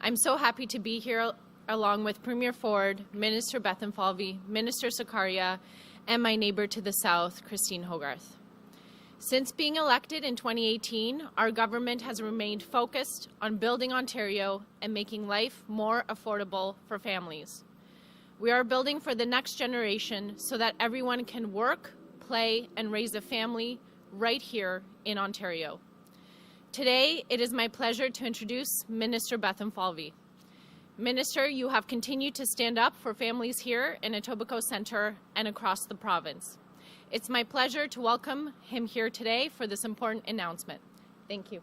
I'm so happy to be here along with Premier Ford, Minister Bethlenfalvy, Minister Sakaria, and my neighbor to the south, Christine Hogarth. Since being elected in 2018, our government has remained focused on building Ontario and making life more affordable for families. We are building for the next generation so that everyone can work, play, and raise a family right here in Ontario. Today, it is my pleasure to introduce Minister Bethlenfalvy. Minister, you have continued to stand up for families here in Etobicoke Centre and across the province. It's my pleasure to welcome him here today for this important announcement. Thank you.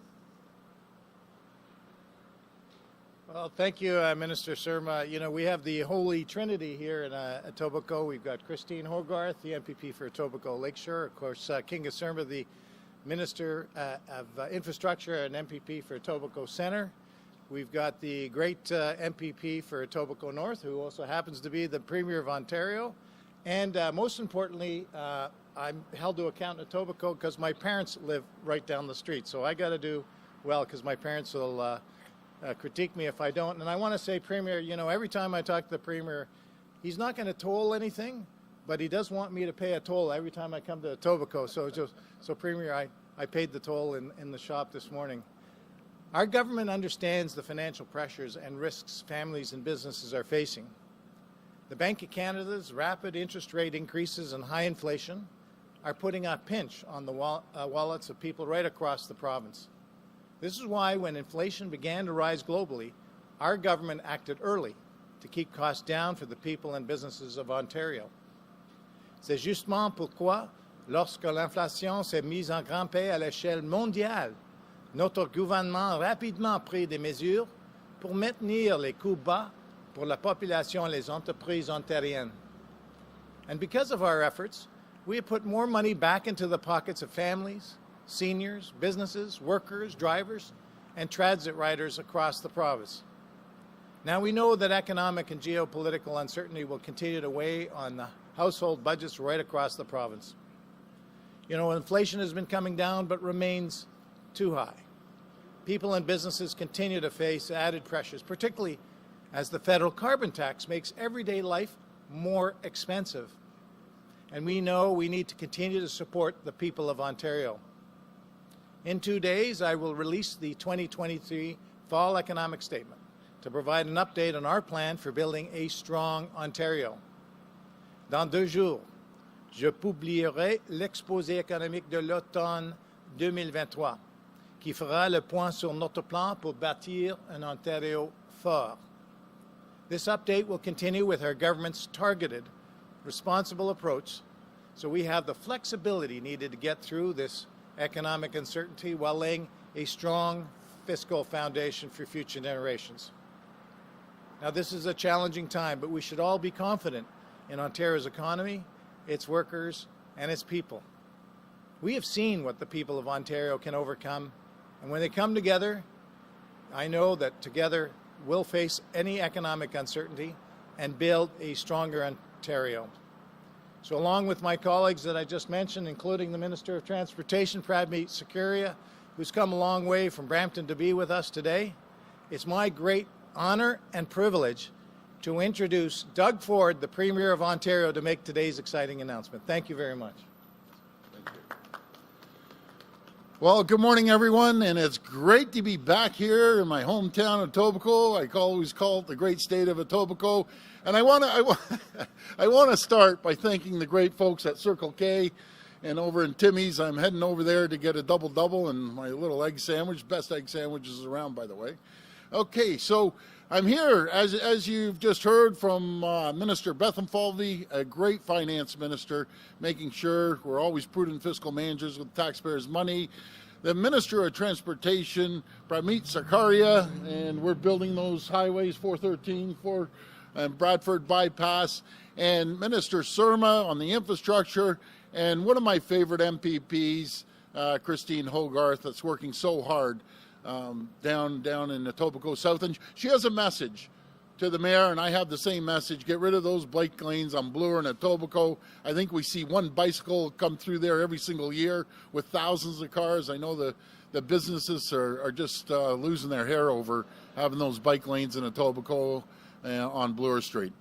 Well, thank you, Minister Surma. You know, we have the Holy Trinity here in Etobicoke. We've got Christine Hogarth, the MPP for Etobicoke Lakeshore. Of course, King Surma, the Minister of Infrastructure and MPP for Etobicoke Centre. We've got the great MPP for Etobicoke North, who also happens to be the Premier of Ontario. And most importantly, I'm held to account in Etobicoke because my parents live right down the street. So I got to do well because my parents will critique me if I don't. And I want to say, Premier, you know, every time I talk to the Premier, he's not going to toll anything, but he does want me to pay a toll every time I come to Etobicoke. So Premier, I paid the toll in the shop this morning. Our government understands the financial pressures and risks families and businesses are facing. The Bank of Canada's rapid interest rate increases and high inflation are putting a pinch on the wallets of people right across the province. This is why when inflation began to rise globally, our government acted early to keep costs down for the people and businesses of Ontario. C'est justement pourquoi, lorsque l'inflation s'est mise en grimper à l'échelle mondiale, notre gouvernement a rapidement pris des mesures pour maintenir les coûts bas pour la population et les entreprises ontariennes. And because of our efforts, we have put more money back into the pockets of families, seniors, businesses, workers, drivers, and transit riders across the province. Now we know that economic and geopolitical uncertainty will continue to weigh on the household budgets right across the province. You know, inflation has been coming down but remains too high. People and businesses continue to face added pressures, particularly as the federal carbon tax makes everyday life more expensive. And we know we need to continue to support the people of Ontario. In 2 days, I will release the 2023 Fall Economic Statement to provide an update on our plan for building a strong Ontario. Dans 2 jours, je publierai l'exposé économique de l'automne 2023, qui fera le point sur notre plan pour bâtir un Ontario fort. This update will continue with our government's targeted, responsible approach, so we have the flexibility needed to get through this economic uncertainty while laying a strong fiscal foundation for future generations. Now, this is a challenging time, but we should all be confident in Ontario's economy, its workers, and its people. We have seen what the people of Ontario can overcome, and when they come together, I know that together we'll face any economic uncertainty and build a stronger Ontario. So along with my colleagues that I just mentioned, including the Minister of Transportation, Pradmeet Sakaria, who's come a long way from Brampton to be with us today, it's my great honor and privilege to introduce Doug Ford, the Premier of Ontario, to make today's exciting announcement. Thank you very much. Well, good morning, everyone, and it's great to be back here in my hometown of Etobicoke. I always call it the great state of Etobicoke, and I want to start by thanking the great folks at Circle K and over in Timmy's. I'm heading over there to get a double-double and my little egg sandwich, best egg sandwiches around, by the way. Okay, so I'm here, as you've just heard from Minister Bethlenfalvy, a great finance minister, making sure we're always prudent fiscal managers with taxpayers' money. The Minister of Transportation, Pradmeet Sakaria, and we're building those highways, 413, and Bradford Bypass, and Minister Surma on the infrastructure, and one of my favorite MPPs, Christine Hogarth, that's working so hard down in Etobicoke South, and she has a message to the mayor, and I have the same message. Get rid of those bike lanes on Bloor and Etobicoke. I think we see one bicycle come through there every single year with thousands of cars. I know the businesses are just losing their hair over having those bike lanes in Etobicoke on Bloor Street.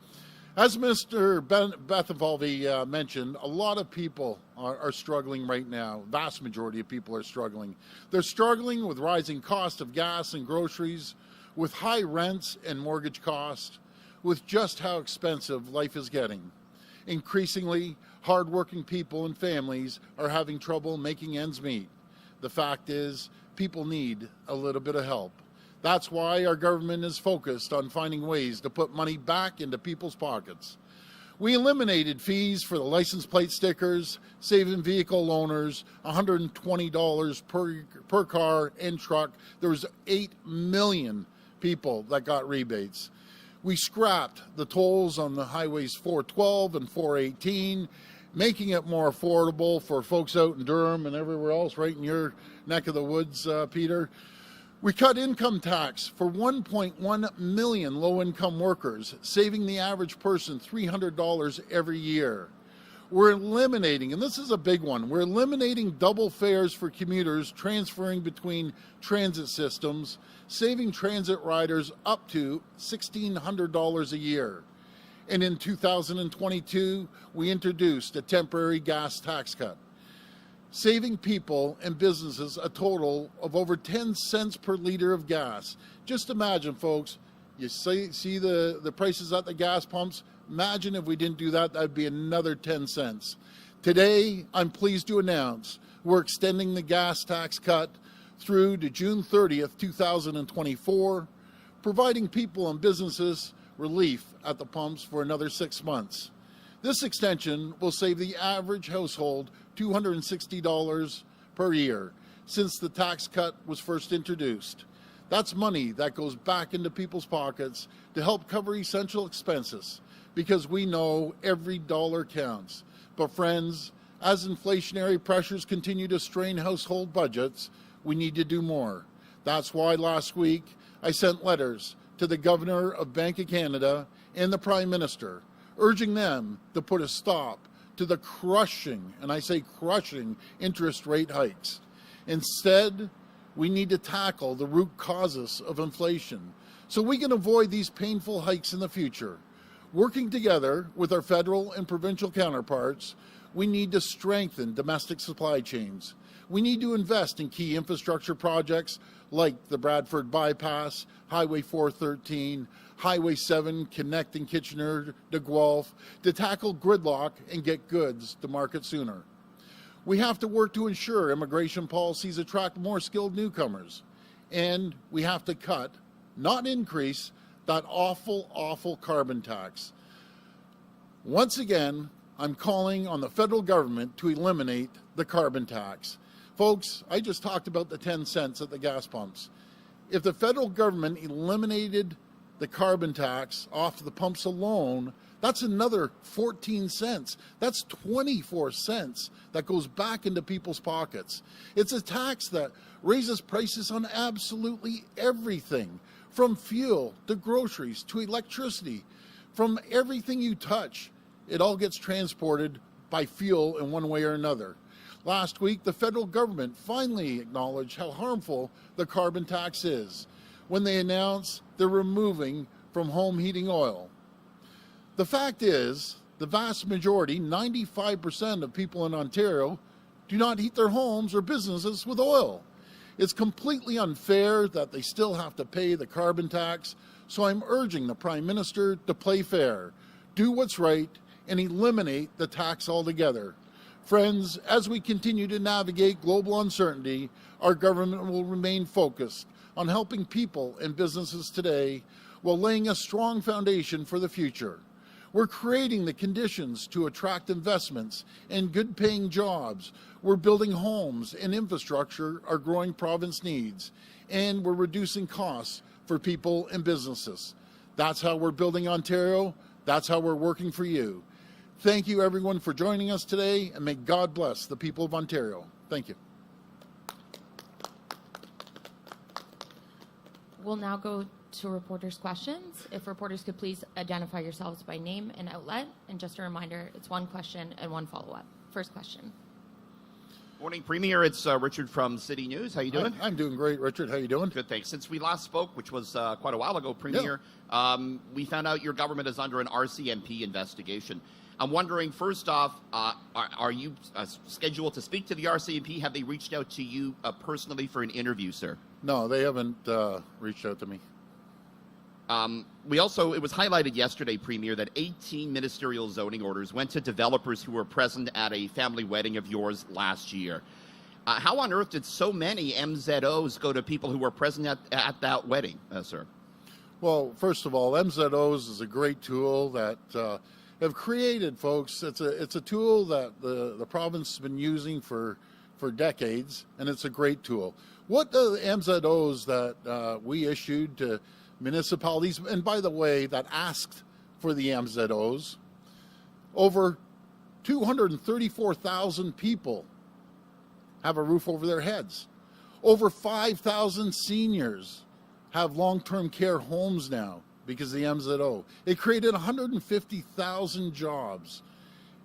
As Mr. Bethlenfalvy mentioned, a lot of people are struggling right now. Vast majority of people are struggling. They're struggling with rising cost of gas and groceries, with high rents and mortgage costs, with just how expensive life is getting. Increasingly, hardworking people and families are having trouble making ends meet. The fact is, people need a little bit of help. That's why our government is focused on finding ways to put money back into people's pockets. We eliminated fees for the license plate stickers, saving vehicle owners $120 per car and truck. There was 8 million people that got rebates. We scrapped the tolls on the highways 412 and 418, making it more affordable for folks out in Durham and everywhere else, right in your neck of the woods, Peter. We cut income tax for 1.1 million low-income workers, saving the average person $300 every year. We're eliminating, and this is a big one, we're eliminating double fares for commuters transferring between transit systems, saving transit riders up to $1,600 a year. And in 2022, we introduced a temporary gas tax cut, saving people and businesses a total of over 10 cents per liter of gas. Just imagine, folks, you see the prices at the gas pumps. Imagine if we didn't do that, that'd be another 10 cents. Today, I'm pleased to announce we're extending the gas tax cut through to June 30th, 2024, providing people and businesses relief at the pumps for another 6 months. This extension will save the average household $260 per year since the tax cut was first introduced. That's money that goes back into people's pockets to help cover essential expenses, because we know every dollar counts. But friends, as inflationary pressures continue to strain household budgets, we need to do more. That's why last week I sent letters to the Governor of Bank of Canada and the Prime Minister, urging them to put a stop to the crushing, and I say crushing, interest rate hikes. Instead, we need to tackle the root causes of inflation so we can avoid these painful hikes in the future. Working together with our federal and provincial counterparts, we need to strengthen domestic supply chains. We need to invest in key infrastructure projects like the Bradford Bypass, Highway 413, Highway 7 connecting Kitchener to Guelph, to tackle gridlock and get goods to market sooner. We have to work to ensure immigration policies attract more skilled newcomers. And we have to cut, not increase, that awful carbon tax. Once again, I'm calling on the federal government to eliminate the carbon tax. Folks, I just talked about the 10 cents at the gas pumps. If the federal government eliminated the carbon tax off the pumps alone, that's another 14 cents. That's 24 cents that goes back into people's pockets. It's a tax that raises prices on absolutely everything, from fuel to groceries to electricity. From everything you touch, it all gets transported by fuel in one way or another. Last week, the federal government finally acknowledged how harmful the carbon tax is when they announced they're removing from home heating oil. The fact is, the vast majority, 95% of people in Ontario, do not heat their homes or businesses with oil. It's completely unfair that they still have to pay the carbon tax, so I'm urging the Prime Minister to play fair, do what's right, and eliminate the tax altogether. Friends, as we continue to navigate global uncertainty, our government will remain focused on helping people and businesses today while laying a strong foundation for the future. We're creating the conditions to attract investments and good-paying jobs. We're building homes and infrastructure our growing province needs, and we're reducing costs for people and businesses. That's how we're building Ontario. That's how we're working for you. Thank you, everyone, for joining us today, and may God bless the people of Ontario. Thank you. We'll now go to reporters' questions. If reporters could please identify yourselves by name and outlet. And just a reminder, it's one question and one follow-up. First question. Morning, Premier. It's Richard from City News. How you doing? I'm doing great, Richard. How you doing? Good, thanks. Since we last spoke, which was quite a while ago, Premier, we found out your government is under an RCMP investigation. I'm wondering, first off, are you scheduled to speak to the RCMP? Have they reached out to you personally for an interview, sir? No, they haven't reached out to me. It was highlighted yesterday, Premier, that 18 ministerial zoning orders went to developers who were present at a family wedding of yours last year. How on earth did so many MZOs go to people who were present at that wedding, sir? Well, first of all, MZOs is a great tool that have created, folks. It's a tool that the province has been using for decades, and it's a great tool. What the MZOs that we issued to municipalities, and by the way, that asked for the MZOs, over 234,000 people have a roof over their heads. Over 5,000 seniors have long-term care homes now because of the MZO. It created 150,000 jobs.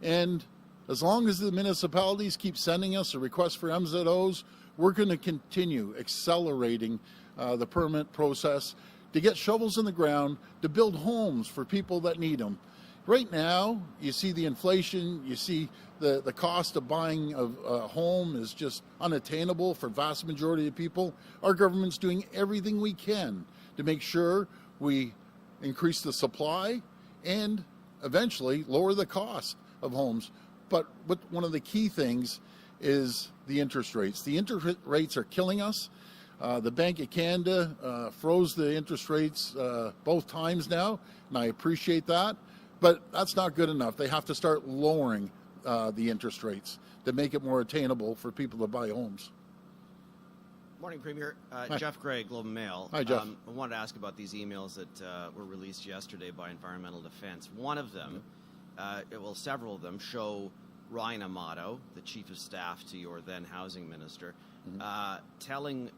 And as long as the municipalities keep sending us a request for MZOs, we're going to continue accelerating the permit process to get shovels in the ground, to build homes for people that need them. Right now, you see the inflation, you see the cost of buying a home is just unattainable for the vast majority of people. Our government's doing everything we can to make sure we increase the supply and eventually lower the cost of homes. But one of the key things is the interest rates. The interest rates are killing us. The Bank of Canada froze the interest rates both times now, and I appreciate that. But that's not good enough. They have to start lowering the interest rates to make it more attainable for people to buy homes. Morning, Premier. Jeff Gray, Globe and Mail. Hi, Jeff. I wanted to ask about these emails that were released yesterday by Environmental Defence. One of them, several of them, show Ryan Amato, the Chief of Staff to your then Housing Minister, telling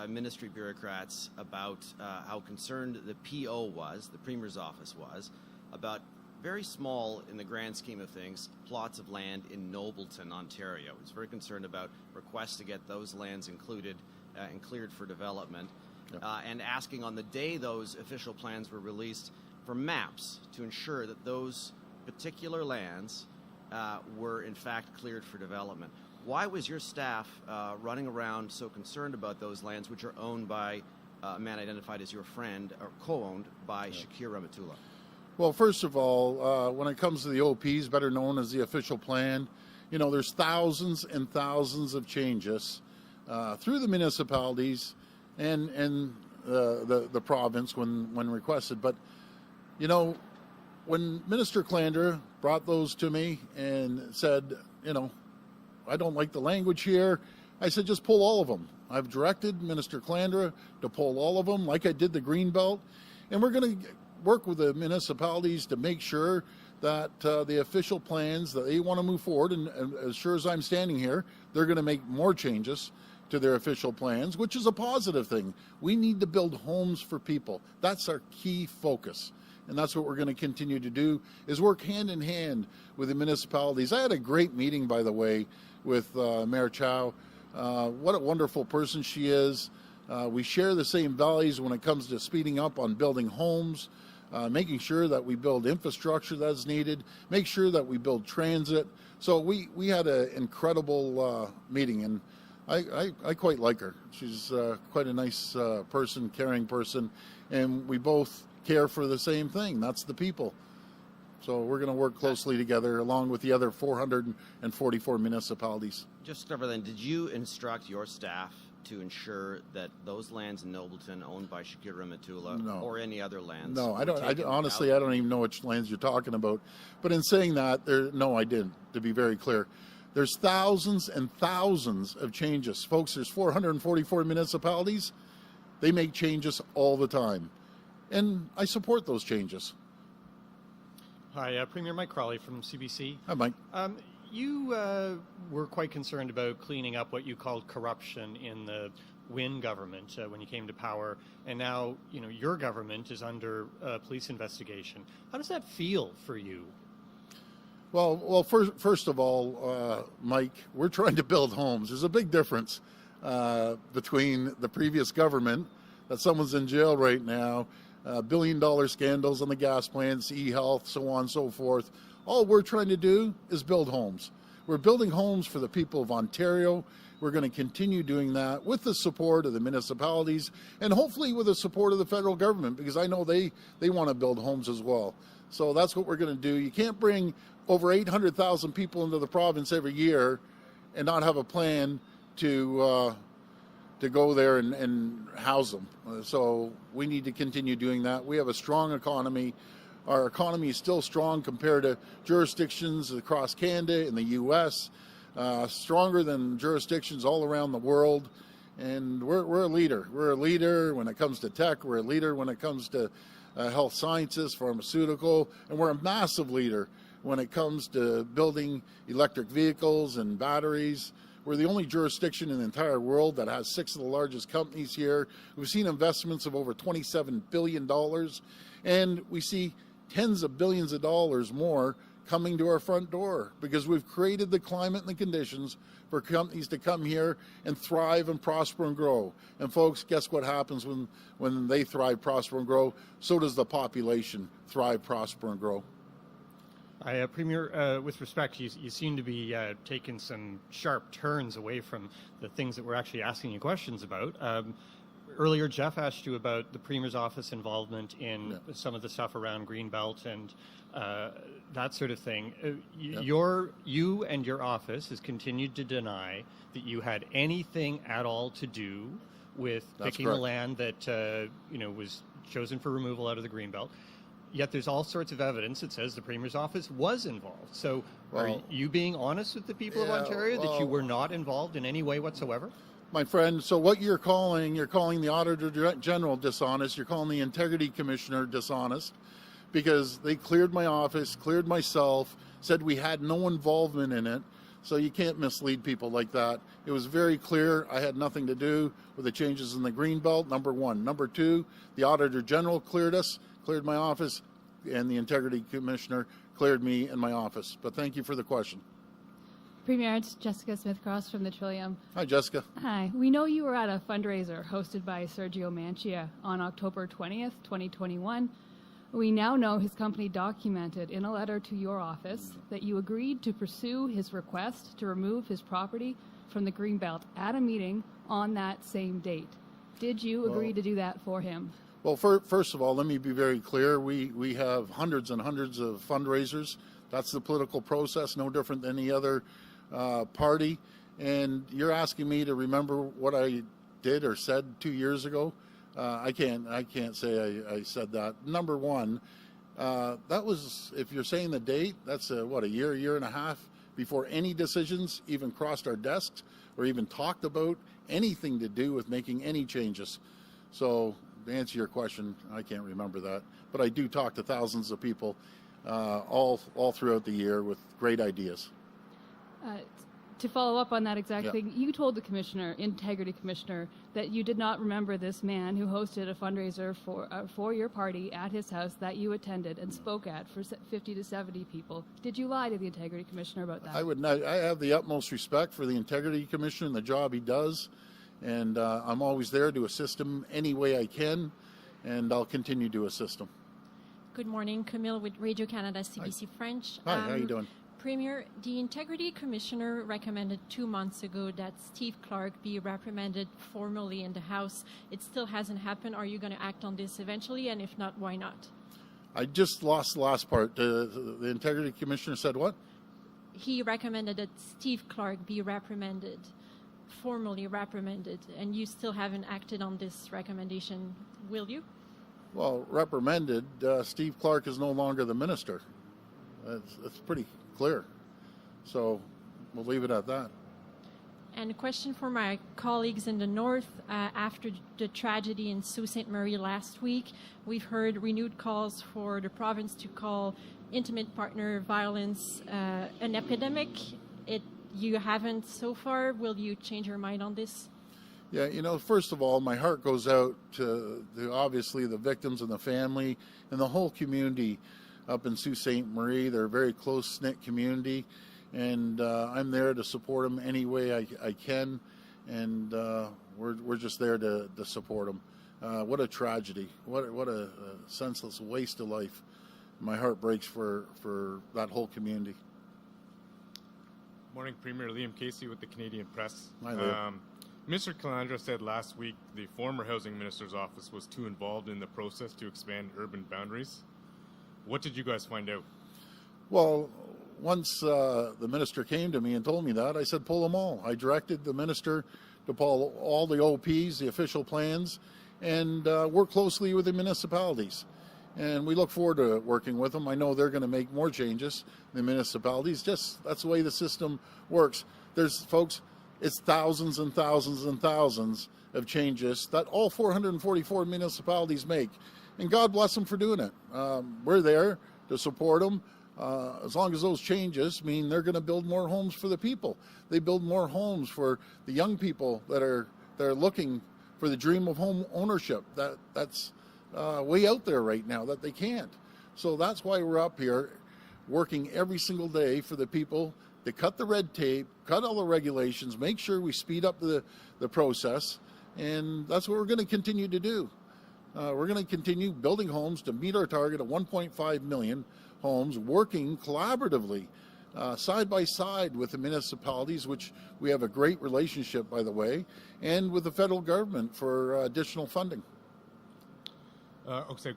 ministry bureaucrats about how concerned the PO was, the Premier's office was, about very small, in the grand scheme of things, plots of land in Nobleton, Ontario. He was very concerned about requests to get those lands included and cleared for development, and asking on the day those official plans were released for maps to ensure that those particular lands were in fact cleared for development. Why was your staff running around so concerned about those lands, which are owned by a man identified as your friend, or co-owned by Shakir Rahmatullah? Well, first of all, when it comes to the OPs, better known as the official plan, you know, there's thousands and thousands of changes through the municipalities and the province when requested. But, you know, when Minister Calandra brought those to me and said, you know, I don't like the language here, I said, just pull all of them. I've directed Minister Calandra to pull all of them, like I did the Greenbelt, and we're going to work with the municipalities to make sure that the official plans that they want to move forward, and as sure as I'm standing here, they're going to make more changes to their official plans, which is a positive thing. We need to build homes for people. That's our key focus. And that's what we're going to continue to do, is work hand in hand with the municipalities. I had a great meeting, by the way, with Mayor Chow. What a wonderful person she is. We share the same values when it comes to speeding up on building homes, making sure that we build infrastructure that's needed, make sure that we build transit. So we had an incredible meeting, and I quite like her. She's quite a nice person, caring person, and we both care for the same thing. That's the people. So we're going to work closely together along with the other 444 municipalities. Just to cover then, did you instruct your staff to ensure that those lands in Nobleton owned by Shakir Rahmatullah or any other lands? No, I honestly, I don't even know which lands you're talking about. But in saying that, no, I didn't, to be very clear. There's thousands and thousands of changes. Folks, there's 444 municipalities. They make changes all the time. And I support those changes. Hi, Premier Mike Crawley from CBC. Hi, Mike. You were quite concerned about cleaning up what you called corruption in the Wynne government when you came to power, and now your government is under police investigation. How does that feel for you? Well, first of all, Mike, we're trying to build homes. There's a big difference between the previous government, that someone's in jail right now, billion-dollar scandals on the gas plants, e-health, so on and so forth. All we're trying to do is build homes. We're building homes for the people of Ontario. We're going to continue doing that with the support of the municipalities and hopefully with the support of the federal government, because I know they want to build homes as well. So that's what we're going to do. You can't bring over 800,000 people into the province every year and not have a plan to go there and house them. So we need to continue doing that. We have a strong economy. Our economy is still strong compared to jurisdictions across Canada and the U.S., stronger than jurisdictions all around the world. And we're a leader. We're a leader when it comes to tech. We're a leader when it comes to health sciences, pharmaceutical, and we're a massive leader when it comes to building electric vehicles and batteries. We're the only jurisdiction in the entire world that has 6 of the largest companies here. We've seen investments of over $27 billion, and we see tens of billions of dollars more coming to our front door because we've created the climate and the conditions for companies to come here and thrive and prosper and grow. And folks, guess what happens when they thrive, prosper, and grow? So does the population thrive, prosper, and grow. Premier, with respect, you seem to be taking some sharp turns away from the things that we're actually asking you questions about. Earlier, Jeff asked you about the Premier's office involvement in some of the stuff around Greenbelt and that sort of thing. You and your office has continued to deny that you had anything at all to do with picking the land that was chosen for removal out of the Greenbelt. Yet there's all sorts of evidence that says the Premier's office was involved. So are you being honest with the people of Ontario that you were not involved in any way whatsoever? My friend, so what you're calling the Auditor General dishonest, you're calling the Integrity Commissioner dishonest, because they cleared my office, cleared myself, said we had no involvement in it. So you can't mislead people like that. It was very clear I had nothing to do with the changes in the Greenbelt, number one. Number two, the Auditor General cleared us, cleared my office, and the Integrity Commissioner cleared me and my office. But thank you for the question. Premier, it's Jessica Smith-Cross from the Trillium. Hi, Jessica. Hi. We know you were at a fundraiser hosted by Sergio Mancia on October 20th, 2021. We now know his company documented in a letter to your office that you agreed to pursue his request to remove his property from the Greenbelt at a meeting on that same date. Did you agree to do that for him? Well, first of all, let me be very clear. We have hundreds and hundreds of fundraisers. That's the political process, no different than any other party. And you're asking me to remember what I did or said 2 years ago. I can't say I said that. Number one, that was, if you're saying the date, that's a year and a half before any decisions even crossed our desks or even talked about anything to do with making any changes. So to answer your question, I can't remember that. But I do talk to thousands of people all throughout the year with great ideas. To follow up on that exact thing, you told the Integrity Commissioner, that you did not remember this man who hosted a fundraiser for your party at his house that you attended and spoke at for 50 to 70 people. Did you lie to the Integrity Commissioner about that? I would not. I have the utmost respect for the Integrity Commissioner and the job he does, and I'm always there to assist him any way I can, and I'll continue to assist him. Good morning, Camille with Radio Canada CBC French. Hi, how are you doing? Premier, the Integrity Commissioner recommended 2 months ago that Steve Clark be reprimanded formally in the House. It still hasn't happened. Are you going to act on this eventually? And if not, why not? I just lost the last part. The Integrity Commissioner said what? He recommended that Steve Clark be reprimanded, formally reprimanded, and you still haven't acted on this recommendation. Will you? Well, reprimanded. Steve Clark is no longer the minister. It's pretty clear. So we'll leave it at that. And a question for my colleagues in the North. After the tragedy in Sault Ste. Marie last week, we've heard renewed calls for the province to call intimate partner violence an epidemic. You haven't so far. Will you change your mind on this? Yeah, first of all, my heart goes out to obviously the victims and the family and the whole community up in Sault Ste. Marie. They're a very close-knit community, and I'm there to support them any way I can, and we're just there to support them. What a tragedy. What a senseless waste of life. My heart breaks for that whole community. Morning, Premier. Liam Casey with the Canadian Press. Hi, Liam. Minister Calandra said last week the former Housing Minister's office was too involved in the process to expand urban boundaries. What did you guys find out? Well, once the minister came to me and told me that, I said pull them all. I directed the minister to pull all the OPs, the official plans, and work closely with the municipalities. And we look forward to working with them. I know they're going to make more changes, the municipalities. Just that's the way the system works. Folks, it's thousands and thousands and thousands of changes that all 444 municipalities make. And God bless them for doing it. We're there to support them. As long as those changes mean they're going to build more homes for the people. They build more homes for the young people that are looking for the dream of home ownership. That's way out there right now that they can't. So that's why we're up here working every single day for the people to cut the red tape, cut all the regulations, make sure we speed up the process, and that's what we're going to continue to do. We're going to continue building homes to meet our target of 1.5 million homes, working collaboratively, side by side with the municipalities, which we have a great relationship, by the way, and with the federal government for additional funding. Okay,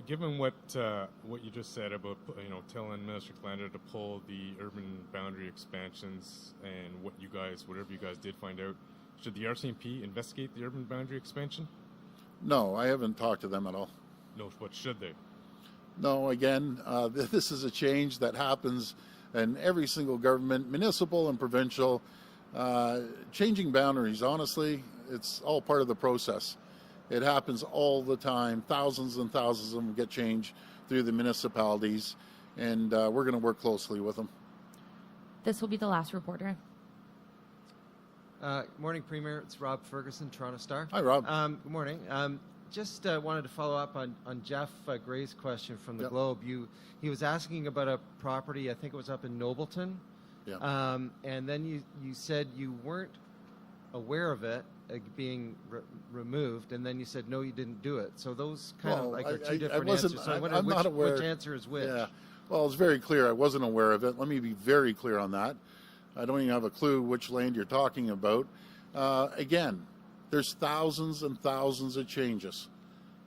given what you just said about telling Minister Calandra to pull the urban boundary expansions and whatever you guys did find out, should the RCMP investigate the urban boundary expansion? No, I haven't talked to them at all. No, what should they? No, again, this is a change that happens in every single government, municipal and provincial. Changing boundaries, honestly, it's all part of the process. It happens all the time. Thousands and thousands of them get changed through the municipalities, and we're going to work closely with them. This will be the last reporter. Morning, Premier. It's Rob Ferguson, Toronto Star. Hi, Rob. Good morning. Just wanted to follow up on Jeff Gray's question from the Globe. He was asking about a property, I think it was up in Nobleton. Yeah. And then you said you weren't aware of it being removed, and then you said no, you didn't do it. So those kind of like are two different answers. So I wonder which answer is which. Yeah. Well, it's very clear. I wasn't aware of it. Let me be very clear on that. I don't even have a clue which land you're talking about. Again, there's thousands and thousands of changes.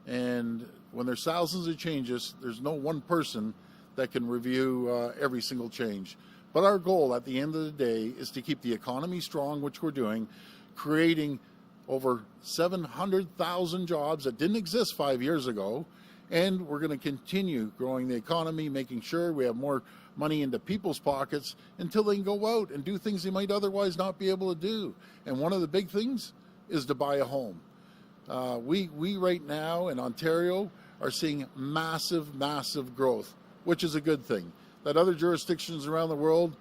And when there's thousands of changes, there's no one person that can review every single change. But our goal at the end of the day is to keep the economy strong, which we're doing, creating over 700,000 jobs that didn't exist 5 years ago. And we're going to continue growing the economy, making sure we have more money into people's pockets until they can go out and do things they might otherwise not be able to do. And one of the big things is to buy a home. We right now in Ontario are seeing massive, massive growth, which is a good thing that other jurisdictions around the world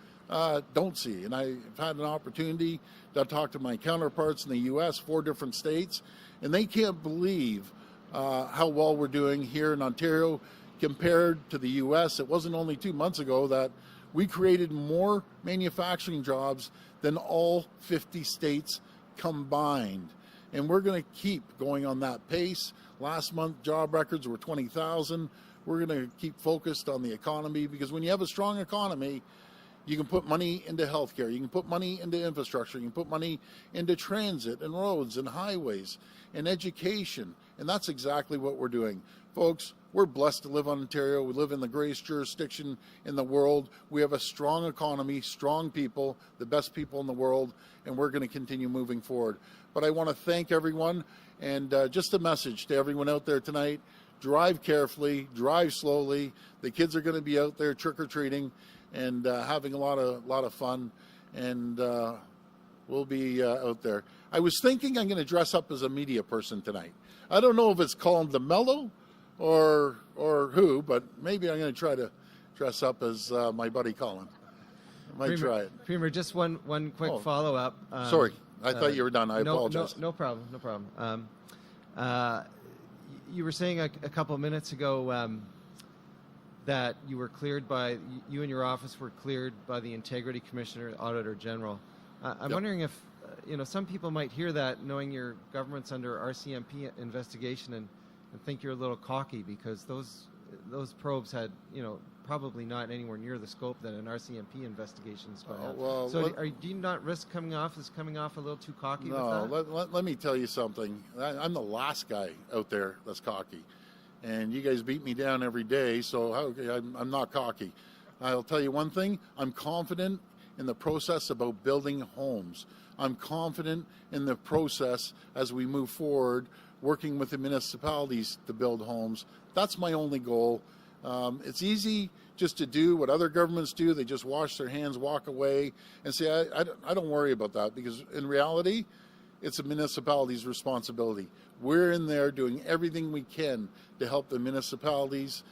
don't see. And I've had an opportunity to talk to my counterparts in the U.S., 4 different states, and they can't believe how well we're doing here in Ontario compared to the U.S. It wasn't only 2 months ago that we created more manufacturing jobs than all 50 states combined. And we're going to keep going on that pace. Last month, job records were 20,000. We're going to keep focused on the economy, because when you have a strong economy, you can put money into healthcare, you can put money into infrastructure, you can put money into transit and roads and highways and education. And that's exactly what we're doing. Folks, we're blessed to live in Ontario. We live in the greatest jurisdiction in the world. We have a strong economy, strong people, the best people in the world, and we're going to continue moving forward. But I want to thank everyone, and just a message to everyone out there tonight: drive carefully, drive slowly. The kids are going to be out there trick-or-treating and having a lot of fun, and we'll be out there. I was thinking I'm going to dress up as a media person tonight. I don't know if it's called the Mellow or who, but maybe I'm going to try to dress up as my buddy Colin. I might try it. Premier, just one quick follow-up. Sorry, I thought you were done. I apologize. No problem. No problem. You were saying a couple of minutes ago that you were cleared by, you and your office were cleared by the Integrity Commissioner, Auditor General. I'm wondering if, some people might hear that knowing your government's under RCMP investigation and think you're a little cocky because those probes had, probably not anywhere near the scope that an RCMP investigation is going to have. So do you not risk coming off a little too cocky with that? Let me tell you something. I'm the last guy out there that's cocky. And you guys beat me down every day, so I'm not cocky. I'll tell you one thing. I'm confident in the process about building homes. I'm confident in the process as we move forward, working with the municipalities to build homes. That's my only goal. It's easy just to do what other governments do. They just wash their hands, walk away, and say, I don't worry about that, because in reality, it's a municipality's responsibility. We're in there doing everything we can to help the municipalities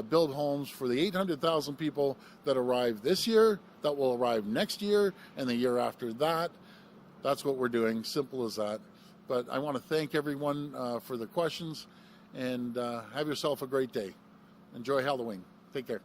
build homes for the 800,000 people that arrive this year, that will arrive next year, and the year after that. That's what we're doing, simple as that. But I want to thank everyone for the questions, and have yourself a great day. Enjoy Halloween. Take care.